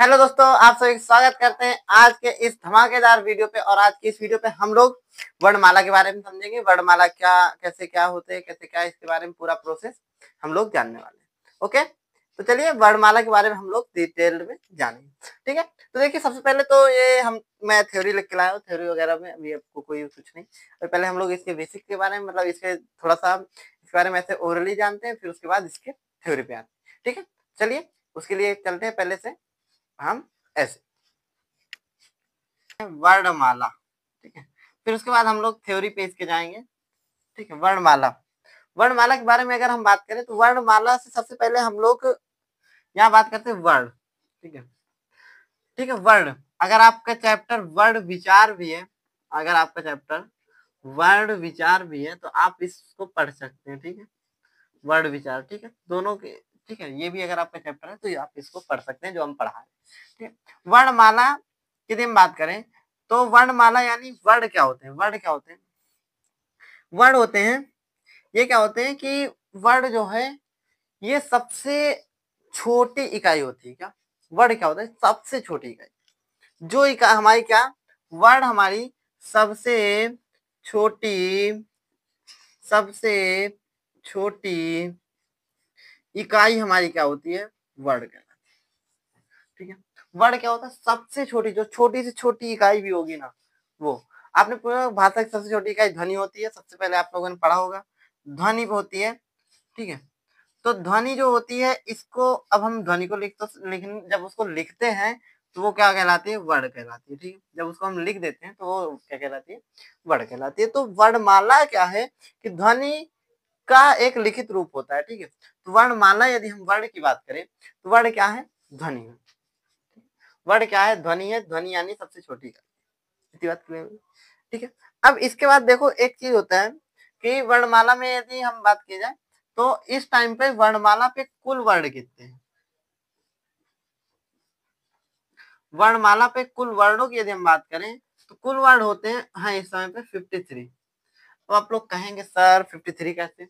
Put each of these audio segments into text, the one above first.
Hello दोस्तों, आप सभी का स्वागत करते हैं आज के इस धमाकेदार वीडियो पे। और आज की इस वीडियो पे हम लोग वर्णमाला के बारे में समझेंगे। वर्णमाला क्या, कैसे क्या होते हैं, कैसे क्या, इसके बारे में पूरा प्रोसेस हम लोग जानने वाले हैं। ओके, तो चलिए वर्णमाला के बारे में हम लोग डिटेल में जानेंगे। ठीक है, तो देखिए सबसे पहले तो ये मैं थ्योरी लिख के लाया हूँ। थ्योरी वगैरह में अभी आपको कोई कुछ नहीं, और पहले हम लोग इसके बेसिक के बारे में, मतलब इसके थोड़ा सा इसके बारे में ऐसे ओरली जानते हैं, फिर उसके बाद इसके थ्योरी पे आते हैं। ठीक है, चलिए उसके लिए चलते हैं पहले से हम ऐसे वर्णमाला। ठीक है, फिर उसके बाद हम लोग थ्योरी पे इसके जाएंगे। ठीक है, वर्णमाला। वर्णमाला के बारे में अगर हम बात करें तो वर्णमाला से सबसे पहले हम लोग यहाँ बात करते हैं वर्ण। ठीक है, ठीक है, वर्ण। अगर आपका चैप्टर वर्ण विचार भी है, अगर आपका चैप्टर वर्ण विचार भी है तो आप इसको पढ़ सकते हैं। ठीक है, वर्ण विचार। ठीक है, दोनों के। ठीक है, ये भी अगर आपका चैप्टर है तो आप इसको पढ़ सकते हैं जो हम पढ़ा है। ठीक है, वर्णमाला की हम बात करें तो वर्णमाला यानी वर्ण क्या होते हैं। वर्ण क्या होते हैं? वर्ण होते हैं, ये क्या होते हैं कि वर्ण जो है ये सबसे छोटी इकाई होती है। क्या वर्ण क्या होता है? सबसे छोटी इकाई। जो इकाई हमारी क्या, वर्ण हमारी सबसे छोटी, सबसे छोटी इकाई हमारी क्या होती है? वर्ण कहलाती है। ठीक है, वर्ण क्या होता है? सबसे छोटी, जो छोटी से छोटी इकाई भी होगी ना, वो। आपने पूरा भाषा की सबसे छोटी इकाई ध्वनि होती है, सबसे पहले आप लोगों ने पढ़ा होगा, ध्वनि होती है। ठीक है, तो ध्वनि जो होती है, इसको अब हम ध्वनि को जब उसको लिखते हैं तो वो क्या कहलाती है? वर्ण कहलाती है। ठीक है, जब उसको हम लिख देते हैं तो वो क्या कहलाती है? वर्ण कहलाती है। तो वर्णमाला क्या है कि ध्वनि का एक लिखित रूप होता है। ठीक है, तो वर्णमाला, यदि हम वर्ण की बात करें तो वर्ण क्या है? ध्वनि है। वर्ण क्या है? ध्वनि है। ध्वनि यानी सबसे छोटी इकाई। इतनी बात क्लियर हुई? ठीक है, अब इसके बाद देखो एक चीज होता है कि वर्णमाला में यदि हम बात की जाए तो इस टाइम पे वर्णमाला पे कुल वर्ण कितने हैं? वर्णमाला पे कुल वर्णों की यदि हम बात करें तो कुल वर्ण होते हैं, हाँ, इस समय पे 53। तो आप लोग कहेंगे सर 53 कैसे?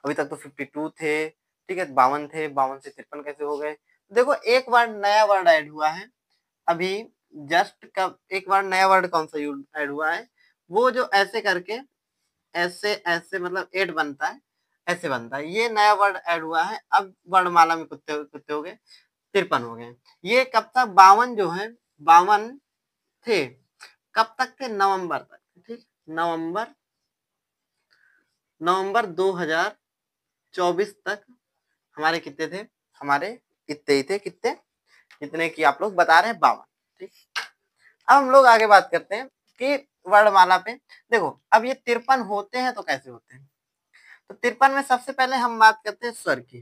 अभी तक तो 52 थे। ठीक है, 52 थे, 52 से 53 कैसे हो गए? देखो एक वर्ण, नया वर्ण ऐड हुआ है अभी जस्ट। कब एक बार नया वर्ड कौन सा ऐड हुआ है? वो जो ऐसे करके, ऐसे ऐसे मतलब 8 बनता है, ऐसे बनता है, ये नया वर्ड ऐड हुआ है। अब वर्णमाला में कितने कितने हो गए? 53 हो गए। ये कब तक? 52 जो है, 52 थे, कब तक थे? नवंबर तक। ठीक, नवंबर, नवंबर 2024 तक हमारे कितने थे? हमारे इतने ही थे। कितने? कितने की आप लोग बता रहे हैं? 52। ठीक, अब हम लोग आगे बात करते हैं कि वर्णमाला पे देखो, अब ये 53 होते हैं तो कैसे होते हैं? तो 53 में सबसे पहले हम बात करते हैं स्वर की।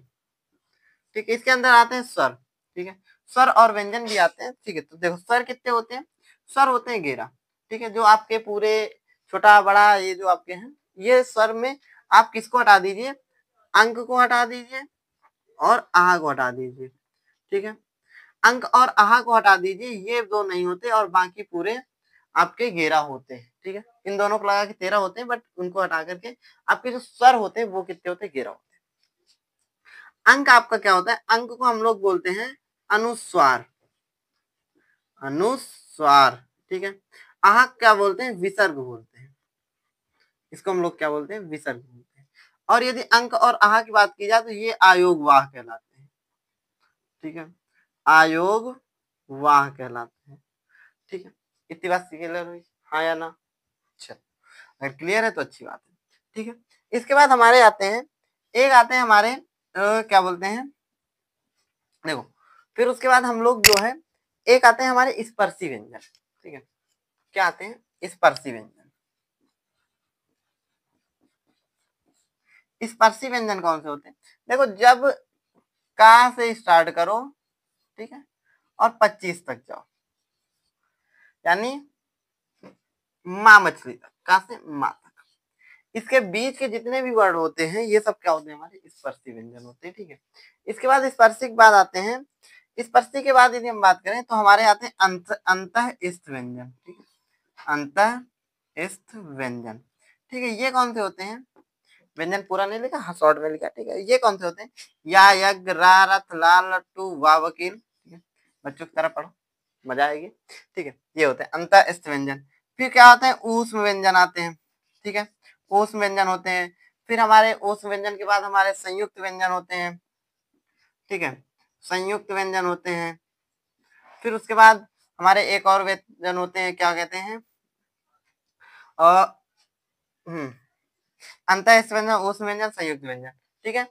ठीक है, इसके अंदर आते हैं स्वर। ठीक है, स्वर और व्यंजन भी आते हैं। ठीक है, तो देखो स्वर कितने होते हैं? स्वर होते हैं 11। ठीक है, जो आपके पूरे छोटा बड़ा ये जो आपके हैं, ये स्वर में आप किसको हटा दीजिए? अंक को हटा दीजिए और आह को हटा दीजिए। ठीक है, अंक और आह को हटा दीजिए, ये दो नहीं होते और बाकी पूरे आपके 11 होते हैं। ठीक है, इन दोनों को लगा के 13 होते हैं, बट उनको हटा करके आपके जो स्वर होते हैं वो कितने होते हैं? 11 होते हैं। अंक आपका क्या होता है? अंक को हम लोग बोलते हैं अनुस्वार। अनुस्वार। ठीक है, आह क्या बोलते हैं? विसर्ग बोलते हैं। इसको हम लोग क्या बोलते हैं? विसर्ग बोलते हैं। और यदि अंक और आह की बात की जाए तो ये आयोग वाह कहलाते हैं। ठीक है, आयोग वाह कहलाते हैं। ठीक है, इतनी बात क्लियर हुई? हाँ या ना? अच्छा, अगर क्लियर है तो अच्छी बात है। ठीक है, इसके बाद हमारे आते हैं, एक आते हैं हमारे क्या बोलते हैं, देखो, फिर उसके बाद हम लोग जो है एक आते हैं हमारे स्पर्शी व्यंजन। ठीक है, क्या आते हैं? स्पर्शी व्यंजन। स्पर्शी व्यंजन कौन से होते हैं? देखो, जब का से स्टार्ट करो, ठीक है, और 25 तक जाओ, यानी माँ मछली तक, का से माँ तक, इसके बीच के जितने भी वर्ड होते हैं ये सब क्या होते हैं? हमारे स्पर्शी व्यंजन होते हैं। ठीक है, इसके बाद स्पर्शी के बाद आते हैं, स्पर्शी के बाद यदि हम बात करें तो हमारे आते हैं अंतः इस्त व्यंजन। ठीक है, अंतः इस्त व्यंजन। ठीक है, ये कौन से होते हैं? व्यंजन पूरा नहीं लिखा, हाँ शॉर्ट में लिखा। ठीक है, ये कौन से होते हैं? या, यज्ञ, रा, रथ, लाल, लट्टू, वा, वकील। ठीक है, बच्चों की तरह पढ़ो, मजा आएगी। ठीक है, ये होते हैं अंतःस्थ व्यंजन। फिर क्या होते हैं, ऊष्म व्यंजन आते हैं। ठीक है, ऊष्म व्यंजन होते हैं। फिर हमारे ऊष्म व्यंजन के बाद हमारे संयुक्त व्यंजन होते हैं। ठीक है, संयुक्त व्यंजन होते हैं। फिर उसके बाद हमारे एक और व्यंजन होते हैं, क्या कहते हैं, अंतःस्थ व्यंजन, ऊष्म व्यंजन, संयुक्त व्यंजन। ठीक है,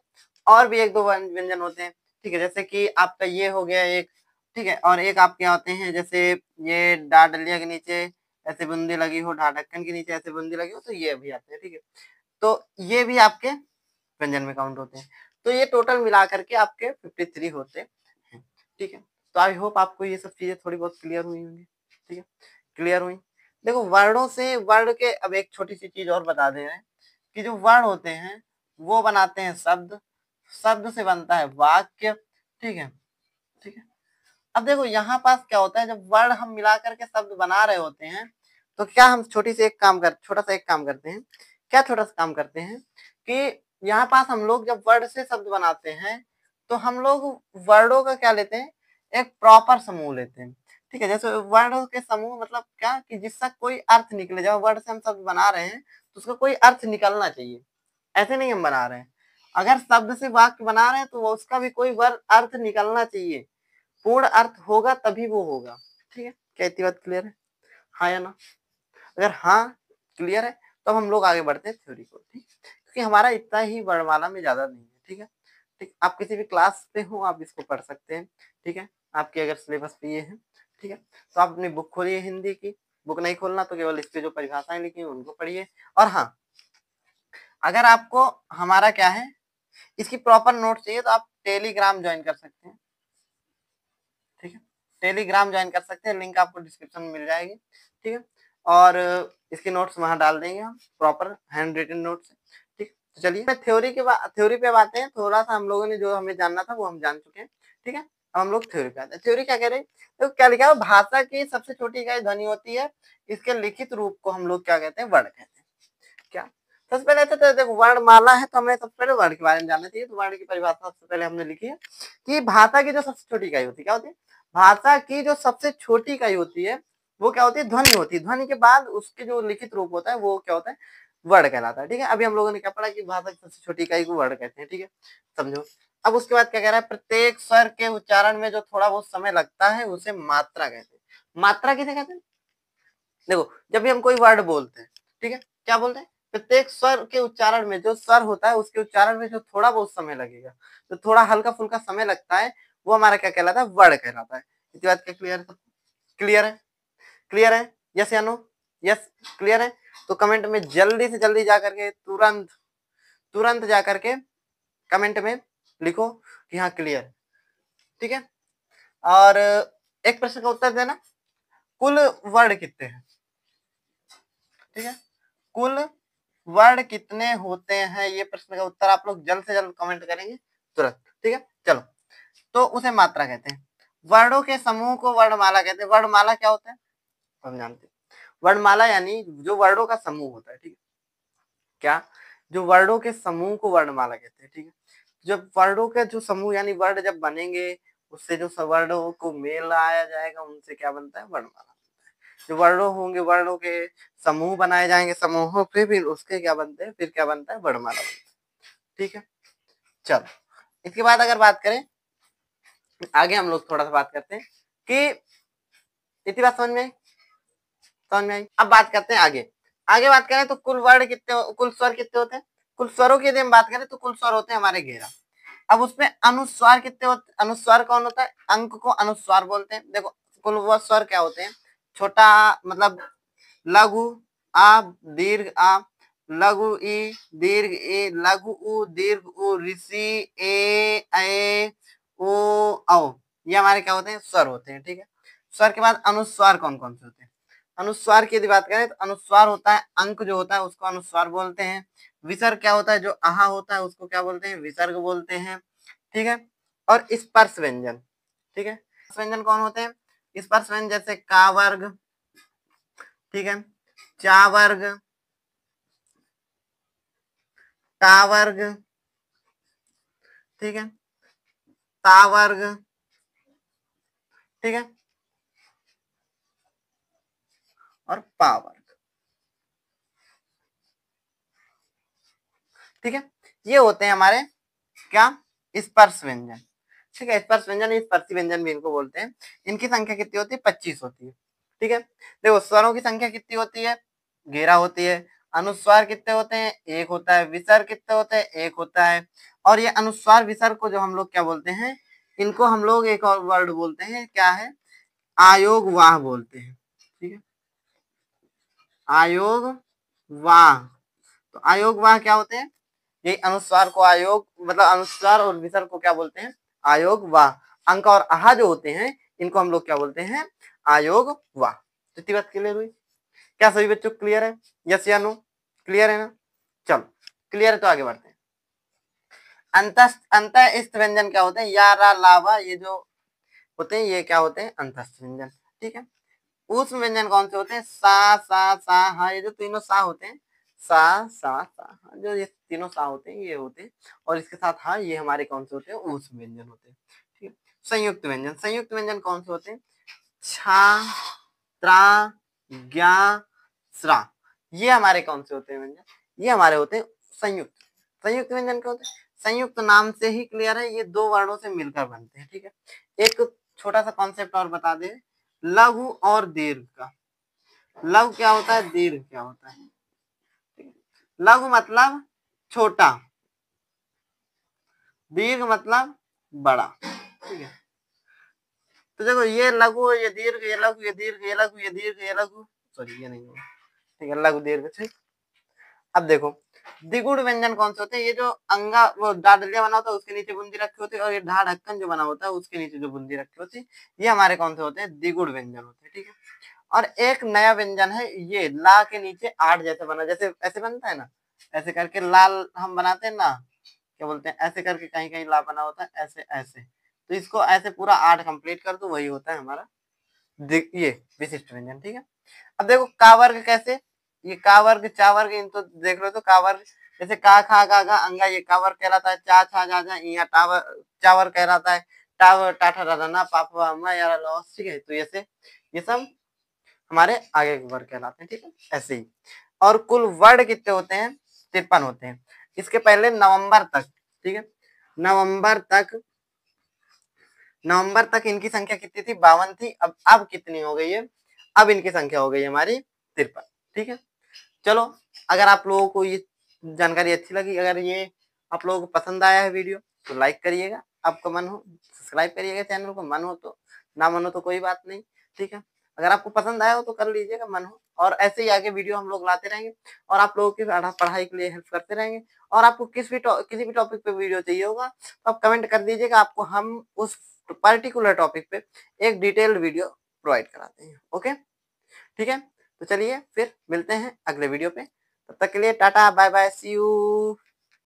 और भी एक दो व्यंजन होते हैं। ठीक है, जैसे कि आपका ये हो गया एक। ठीक है, और एक आपके होते हैं जैसे ये डाडलिया के नीचे ऐसे बूंदी लगी हो, ढक्कन के नीचे ऐसे बूंदी लगी हो, तो ये भी आते हैं। ठीक है, तो ये भी आपके व्यंजन में काउंट होते हैं। तो ये टोटल मिला करके आपके 53 होते हैं। ठीक है, तो आई होप आपको ये सब चीजें थोड़ी बहुत क्लियर हुई होंगी। ठीक है, क्लियर हुई। देखो वर्णों से, वर्ण के अब एक छोटी सी चीज और बता दे रहे हैं कि जो वर्ण होते हैं वो बनाते हैं शब्द, शब्द से बनता है वाक्य। ठीक है, ठीक है। अब देखो यहाँ पास क्या होता है, जब वर्ण हम मिला करके शब्द बना रहे होते हैं तो क्या हम छोटा सा एक काम करते हैं। क्या छोटा सा काम करते हैं कि यहाँ पास हम लोग जब वर्ड से शब्द बनाते हैं तो हम लोग वर्डों का क्या लेते हैं, एक प्रॉपर समूह लेते हैं। ठीक है, जैसे वर्डों के समूह मतलब क्या कि जिसका कोई अर्थ निकले। जब वर्ड से हम शब्द बना रहे हैं तो उसका कोई अर्थ निकलना चाहिए, ऐसे नहीं हम बना रहे हैं। अगर शब्द से वाक्य बना रहे हैं तो उसका भी कोई वर्ड अर्थ निकलना चाहिए, पूर्ण अर्थ होगा तभी वो होगा। ठीक है, क्या इतनी बात क्लियर है, हाँ या ना? अगर हाँ क्लियर है तो हम लोग आगे बढ़ते हैं थ्योरी को। ठीक, क्योंकि हमारा इतना ही वर्णमाला में ज्यादा नहीं है। ठीक है, ठीक, आप किसी भी क्लास पे हो आप इसको पढ़ सकते हैं। ठीक है, आपके अगर सिलेबस पे ये है। ठीक है, तो आप अपनी बुक खोलिए, हिंदी की बुक नहीं खोलना तो केवल इसके जो परिभाषाएं लिखी हैं उनको पढ़िए। और हाँ, अगर आपको हमारा क्या है, इसकी प्रॉपर नोट चाहिए तो आप टेलीग्राम ज्वाइन कर सकते हैं। ठीक है, टेलीग्राम ज्वाइन कर सकते हैं, लिंक आपको डिस्क्रिप्शन में मिल जाएगी। ठीक है, और इसके नोट्स वहां डाल देंगे हम, प्रॉपर हैंड रिटन नोट्स। ठीक, तो चलिए मैं थ्योरी पे आते हैं। थोड़ा सा हम लोगों ने जो हमें जानना था वो हम जान चुके हैं। ठीक है, अब हम लोग थ्योरी पे आते हैं। थ्योरी क्या कह रहे हैं, तो क्या लिखा है, भाषा की सबसे छोटी इकाई ध्वनि होती है, इसके लिखित रूप को हम लोग क्या कहते हैं, वर्ण कहते हैं। क्या, सबसे पहले तो देखो वर्णमाला है तो हमें सबसे पहले वर्ण के बारे में जानना चाहिए। तो वर्ण की परिभाषा सबसे पहले हमने लिखी है कि भाषा की जो सबसे छोटी इकाई होती है, क्या होती है, भाषा की जो सबसे छोटी इकाई होती है वो क्या होती है, ध्वनि होती है। ध्वनि के बाद उसके जो लिखित रूप होता है वो क्या होता है, वर्ण कहलाता है। ठीक है, अभी हम लोगों ने क्या पढ़ा कि भाषा की सबसे छोटी इकाई को वर्ण कहते हैं। ठीक है, समझो। अब उसके बाद क्या कह रहा है, प्रत्येक स्वर के उच्चारण में जो थोड़ा बहुत समय लगता है उसे मात्रा कहते हैं। मात्रा किसे कहते हैं, देखो जब भी हम कोई वर्ड बोलते हैं, ठीक है, क्या बोलते हैं, प्रत्येक स्वर के उच्चारण में जो स्वर होता है उसके उच्चारण में जो थोड़ा बहुत समय लगेगा, तो थोड़ा हल्का फुल्का समय लगता है, वो हमारा क्या कहलाता है, वर्ण कहलाता है। इतनी बात क्या क्लियर है, क्लियर है, क्लियर है, यस या नो, यस क्लियर है। तो कमेंट में जल्दी से जल्दी जा करके तुरंत तुरंत जा करके कमेंट में लिखो कि हाँ क्लियर है। ठीक है, और एक प्रश्न का उत्तर देना, कुल वर्ण कितने हैं। ठीक है, कुल वर्ण कितने होते हैं, ये प्रश्न का उत्तर आप लोग जल्द से जल्द कमेंट करेंगे तुरंत। ठीक है, चलो, तो उसे मात्रा कहते हैं। वर्णों के समूह को वर्णमाला कहते हैं। वर्णमाला क्या होता है हम जानते हैं, वर्णमाला यानी जो वर्णों का समूह होता है। ठीक है, क्या, जो वर्णों के समूह को वर्णमाला कहते हैं। ठीक है, जब वर्णों के जो समूह यानी वर्ण जब बनेंगे उससे जो वर्णों को मेल आया जाएगा उनसे क्या बनता है, वर्णमाला। जो वर्णों होंगे, वर्णों के समूह बनाए जाएंगे, समूहों पे फिर उसके क्या बनते हैं, फिर क्या बनता है, वर्णमाला बनता है। ठीक है, चलो इसके बाद अगर बात करें आगे, हम लोग थोड़ा सा बात करते हैं कि इतनी बात समझ में आई, समझ में आई। अब बात करते हैं आगे, आगे बात करें तो कुल वर्ण कितने, कुल स्वर कितने होते हैं। कुल स्वरों की यदि हम बात करें तो कुल स्वर होते हैं हमारे 11। अब उसमें अनुस्वार कितने होते, अनुस्वार कौन होता है, अंक को अनुस्वार बोलते हैं। देखो कुल वो स्वर क्या होते हैं, छोटा मतलब लघु आ, दीर्घ आ, लघु ई, दीर्घ ए, लघु उ, दीर्घ उ, ऋषि ए ओ औ, ये हमारे क्या होते हैं, स्वर होते हैं। ठीक है, स्वर के बाद अनुस्वार कौन कौन से होते हैं। अनुस्वार की यदि बात करें तो अनुस्वार होता है अंक जो होता है उसको अनुस्वार बोलते हैं। विसर्ग क्या होता है, जो आहा होता है उसको क्या बोलते हैं, विसर्ग बोलते हैं। ठीक है, और स्पर्श व्यंजन। ठीक है, स्पर्श व्यंजन कौन होते हैं, स्पर्श व्यंजन जैसे का वर्ग, ठीक है, चा वर्ग, टा वर्ग, ठीक है, ता वर्ग, ठीक है, और पावर। ठीक है, ये होते हैं हमारे क्या, स्पर्श व्यंजन। ठीक है, स्पर्श व्यंजन, स्पर्शी व्यंजन भी इनको बोलते हैं। इनकी संख्या कितनी होती है, 25 होती है। ठीक है, देखो स्वरों की संख्या कितनी होती है, 11 होती है। अनुस्वार कितने होते हैं, 1 होता है। विसर्ग कितने होते हैं, 1 होता है। और ये अनुस्वार विसर्ग को जो हम लोग क्या बोलते हैं, इनको हम लोग एक और वर्ड बोलते हैं, क्या है, आयोग वाह बोलते हैं। ठीक है, आयोग वाह। तो आयोग वाह क्या होते हैं, ये अनुस्वार को आयोग, मतलब अनुस्वार और विसर्ग को क्या बोलते हैं, आयोग वाह। अंक और आहा जो होते हैं, इनको हम लोग क्या बोलते हैं, आयोग वाह। तो इतनी बात क्लियर हुई, क्या सभी बच्चों क्लियर है, यस या नो, क्लियर है ना। चलो क्लियर है तो आगे बढ़ते हैं। अंतःस्थ व्यंजन क्या होते हैं, या रा लावा, ये जो होते हैं ये क्या होते हैं, अंतःस्थ व्यंजन। ठीक है, ऊष्म व्यंजन कौन से होते हैं, सा हा, ये जो तीनों सा होते हैं, सा हा, जो ये तीनों सा होते हैं ये होते हैं। और इसके साथ हा, ये हमारे कौन से होते हैं, ऊष्म व्यंजन होते हैं। ठीक है, संयुक्त व्यंजन, संयुक्त व्यंजन कौन से होते हैं, छा, त्रा, ज्ञा, स्रा, ये हमारे कौन से होते हैं व्यंजन, ये हमारे होते हैं संयुक्त। संयुक्त व्यंजन क्या होते हैं, संयुक्त नाम से ही क्लियर है, ये 2 वर्णों से मिलकर बनते हैं। ठीक है, एक छोटा सा कॉन्सेप्ट और बता दे, लघु और दीर्घ का। लघु क्या होता है, दीर्घ क्या होता है। लघु मतलब छोटा, दीर्घ मतलब बड़ा। ठीक है, तो देखो ये लघु, ये दीर्घ, ये लघु, ये दीर्घ, ये लघु, ये दीर्घ, ये लघु, सॉरी ये नहीं है। ठीक है, लघु दीर्घ। ठीक, अब देखो द्विगुण व्यंजन कौन से होते हैं, ये जो अंगा वो डाडलिया बना होता है उसके नीचे बुंदी रखी होती है, और ये ढा ढक्कन जो बना होता है उसके नीचे जो बुंदी रखी होती है, ये हमारे कौन से होते हैं, द्विगुण व्यंजन होते हैं। ठीक है, और एक नया व्यंजन है, ये ला के नीचे 8 जैसे बना, जैसे ऐसे बनता है ना, ऐसे करके लाल हम बनाते हैं ना, क्या बोलते हैं, ऐसे करके कहीं कहीं ला बना होता है, ऐसे ऐसे, तो इसको ऐसे पूरा 8 कंप्लीट कर दो, वही होता है हमारा ये विशिष्ट व्यंजन। ठीक है, अब देखो का वर्ग कैसे, ये का वर्ग चा वर्ग, इन तो देख लो, तो का वर्ग जैसे का खा गा गा अंगा, ये का वर्ग कहलाता है। चा छा जा जा, यहाँ टावर चा वर्ग कहलाता है। टावर टाठा राना पापा अम्मा यार लॉस। ठीक है, तो ऐसे ये सब हमारे आगे के वर्ग कहलाते हैं। ठीक है, ऐसे ही। और कुल वर्ड कितने होते हैं, 53 होते हैं। इसके पहले नवंबर तक, ठीक है, नवंबर तक, नवंबर तक इनकी संख्या कितनी थी, 52 थी। अब कितनी हो गई है, अब इनकी संख्या हो गई है हमारी 53। ठीक है, चलो अगर आप लोगों को ये जानकारी अच्छी लगी, अगर ये आप लोगों को पसंद आया है वीडियो, तो लाइक करिएगा, आपको मन हो सब्सक्राइब करिएगा चैनल को, मन हो तो, ना मन हो तो कोई बात नहीं। ठीक है, अगर आपको पसंद आया हो तो कर लीजिएगा, मन हो, और ऐसे ही आगे वीडियो हम लोग लाते रहेंगे, और आप लोगों की पढ़ाई के लिए हेल्प करते रहेंगे। और आपको किसी भी टॉपिक पे वीडियो चाहिए होगा तो आप कमेंट कर दीजिएगा, आपको हम उस पर्टिकुलर टॉपिक पे एक डिटेल्ड वीडियो प्रोवाइड कराते हैं। ओके, ठीक है, तो चलिए फिर मिलते हैं अगले वीडियो पे, तब तक के लिए tata bye bye, see you.